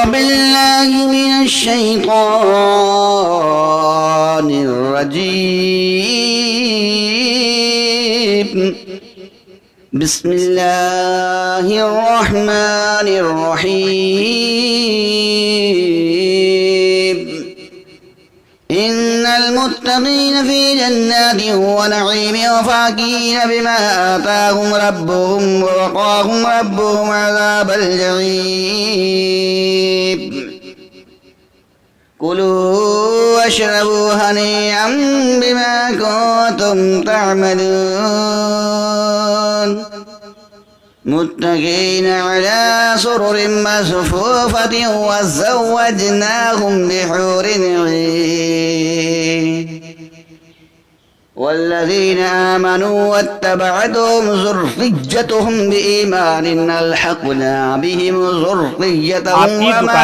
بالله من الشيطان الرجيم بسم الله الرحمن الرحيم إن المتقين في جنات ونعيم وفاكهين بما آتاهم ربهم ووقاهم ربهم عذاب الجحيم كلوا واشربوا هنيئا بما كنتم تعملون متكئين على سرر مصفوفة وزوجناهم بحور عين والذين آمنوا واتبعتهم ذريتهم بإيمان ألحقنا بهم ذريتهم وما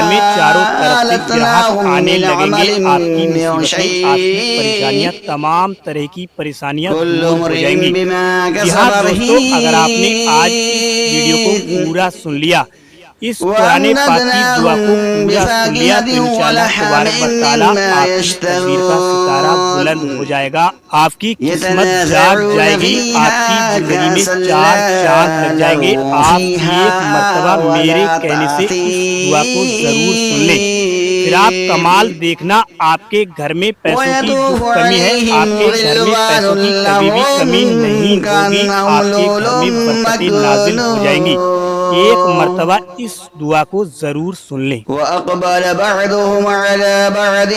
ألتناهم من عملهم من شيء तमाम तरह की परेशानियां كل दूर हो امرئ जाएंगी। بما जी كسب हाँ दोस्तों, अगर आपने आज इस वीडियो को رهين पूरा सुन लिया, इस कुरान पाक की दुआ को पूरा सुन लिया, तो इंशाअल्लाह तबारक व तआला आपकी तकदीर का सितारा बुलंद हो जाएगा, आपकी किस्मत जाग जाएगी, आपकी जिंदगी में चार चांद लग जाएंगे। आप एक मर्तबा मेरे कहने से इस दुआ को जरूर सुन लें, फिर आप कमाल देखना। आपके घर में पैसों की जो कमी है, आपके घर में पैसों की कभी भी कमी नहीं होगी, आपके घर में बरकतें नाज़िल हो जाएंगी। एक मर्तबा इस दुआ को जरूर सुन लें। وأقبل بعضهم على بعض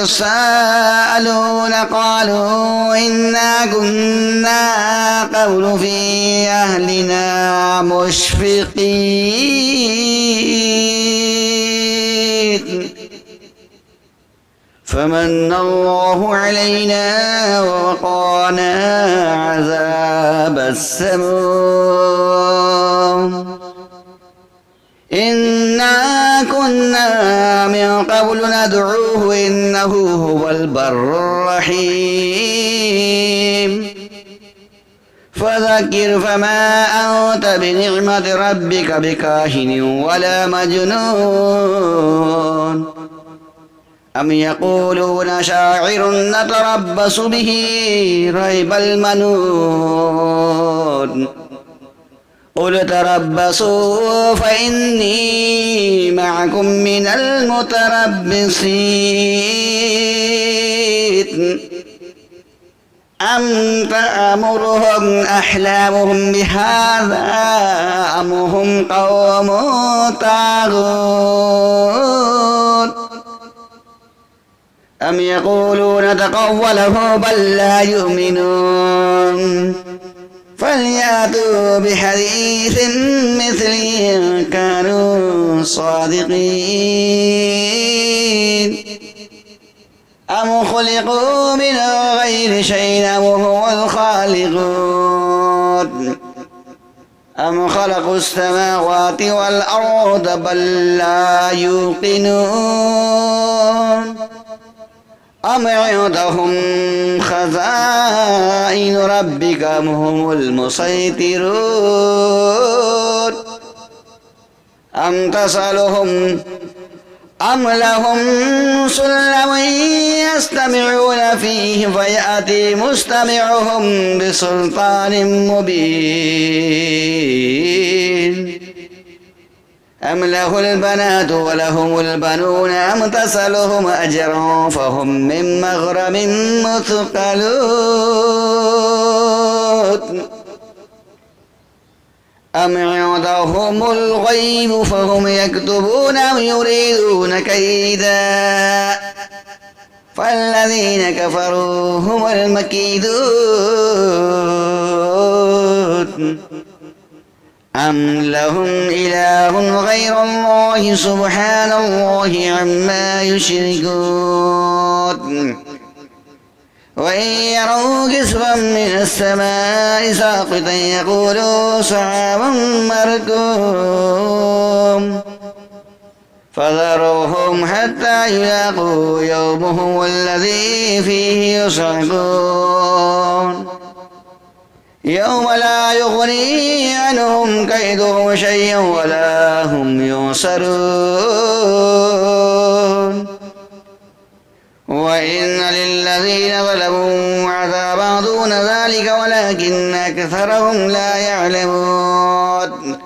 يتساءلون قالوا إنا كنا قبل في أهلنا مشفقين فمن الله علينا ووقانا عذاب السموم إنا كنا من قبل ندعوه إنه هو البر الرحيم فذكر فما أنت بنعمة ربك بكاهن ولا مجنون أم يقولون شاعر نتربص به ريب المنون قل تربصوا فإني معكم من المتربصين أم تأمرهم أحلامهم بهذا أم هم قوم طاغون أم يقولون تقوله بل لا يؤمنون فليأتوا بحديث مثله إن كانوا صادقين أم خلقوا من غير شيء أم هم الخالقون أم خلقوا السماوات والأرض بل لا يوقنون أم عندهم خزائن ربك أم هم المسيطرون أم تسألهم أم لهم سلم يستمعون فيه فيأتي مستمعهم بسلطان مبين أم له البنات ولهم البنون أم تسألهم أجرا فهم من مغرم مثقلون أم عندهم الغيب فهم يكتبون أم يريدون كيدا فالذين كفروا هم المكيدون أم لهم إله غير الله سبحان الله عما يشركون وإن يروا كسفا من السماء ساقطا يقولوا سحاب مركوم فذرهم حتى يلاقوا يومهم الذي فيه يصعقون يوم لا يغني عنهم كيدهم شيئا ولا هم ينصرون وإن للذين ظلموا عذابا دون ذلك ولكن أكثرهم لا يعلمون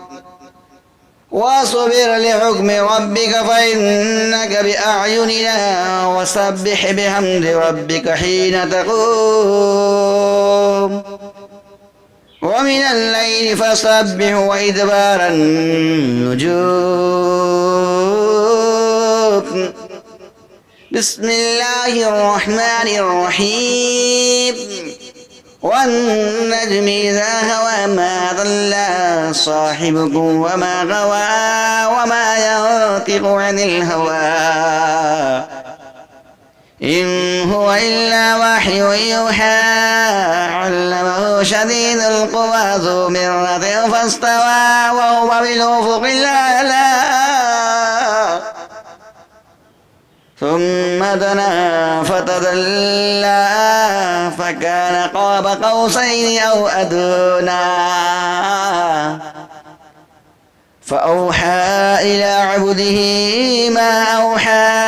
واصبر لحكم ربك فإنك بأعيننا وسبح بحمد ربك حين تقوم ومن الليل فسبح وإدبار النجوم بسم الله الرحمن الرحيم والنجم إذا هوى ما ضل صاحبكم وما غوى وما ينطق عن الهوى إن هو إلا وحي يوحى علمه شديد القوى ذو مرة فاستوى وهو بالأفق الأعلى ثم دنا فتدلى فكان قاب قوسين أو أدنى فأوحى إلى عبده ما أوحى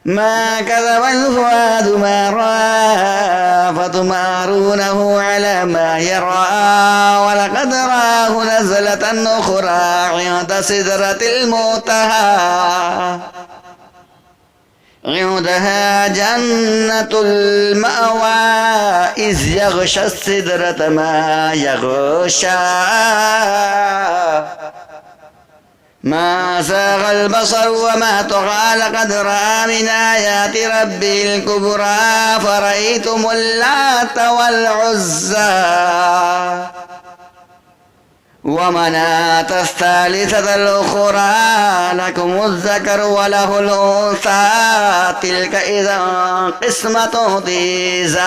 ما كذب الفؤاد ما رأى فتمارونه على ما يرى ولقد رآه نزلة أخرى عند سدرة المنتهى عندها جنة المأوى إذ يغشى السدرة ما يغشى ما زاغ البصر وما طغى لقد رأى من آيات ربه الكبرى فرأيتم اللات والعزى ومناة الثالثة الأخرى لكم الذكر وله الأنثى تلك إذا قسمة ضيزى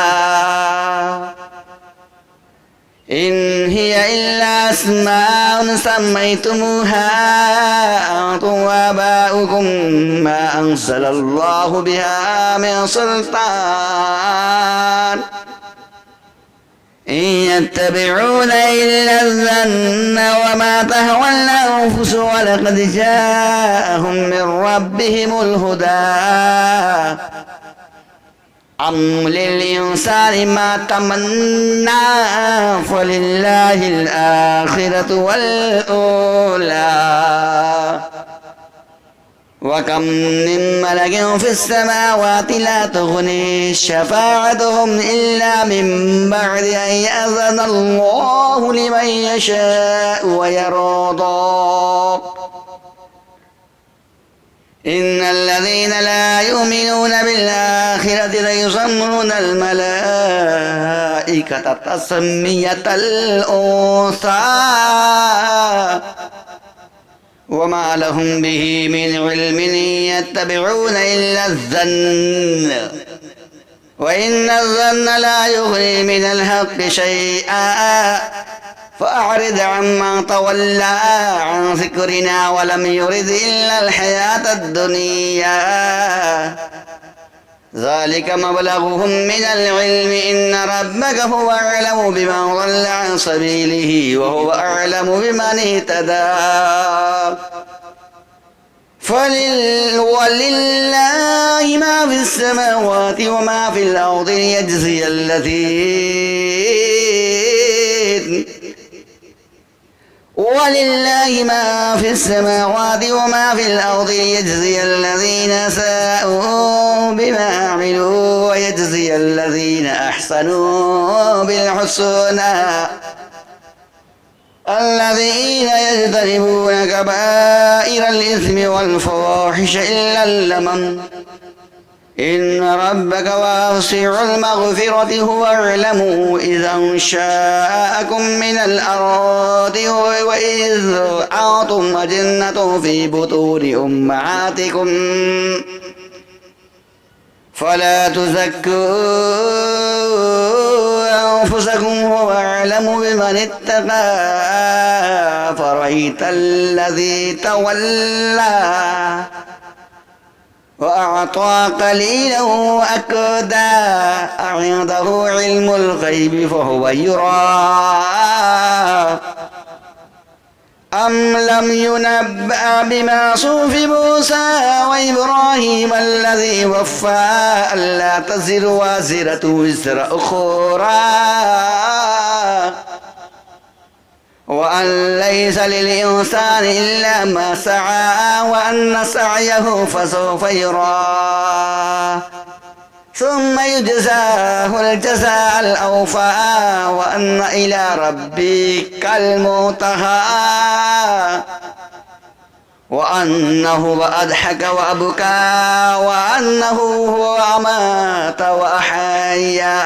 إن هي إلا أسماء سميتموها أنتم وآباؤكم ما أنزل الله بها من سلطان إن يتبعون إلا الظن وما تهوى الأنفس ولقد جاءهم من ربهم الهدى أم للإنسان ما تمنى فلله الآخرة والأولى وكم من ملك في السماوات لا تغني شفاعتهم إلا من بعد أن يأذن الله لمن يشاء ويرضى إن الذين لا يؤمنون بالآخرة ليسمون الملائكة تسمية الأنثى وما لهم به من علم يتبعون إلا الظن وإن الظن لا يغني من الحق شيئا فأعرض عمن تولى عن ذكرنا ولم يرد إلا الحياة الدنيا ذلك مبلغهم من العلم إن ربك هو أعلم بمن ضل عن سبيله وهو أعلم بمن اهتدى ولله ما في السماوات وما في الأرض ليجزي الذين ولله ما في السماوات وما في الأرض ليجزي الذين ساءوا بما عملوا ويجزي الذين أحسنوا بالحسنى الذين يجتنبون كبائر الإثم والفواحش إلا اللمم إن ربك واسع المغفرة هو أعلم إذا أنشأكم من الأرض وإذ أنتم أجنة في بطون أمهاتكم فلا تزكوا أنفسكم هو أعلم بمن اتقى فرأيت الذي تولى وأعطى قليلا وأكدى عنده علم الغيب فهو يرى أم لم ينبأ بما صحف موسى وإبراهيم الذي وفى ألا تزر وازرة وزر أخرى وأن ليس للإنسان إلا ما سعى وأن سعيه فسوف يرى ثم يجزاه الجزاء الأوفى وأن إلى ربك المنتهى وأنه أضحك وأبكى وأنه هو أمات وأحيا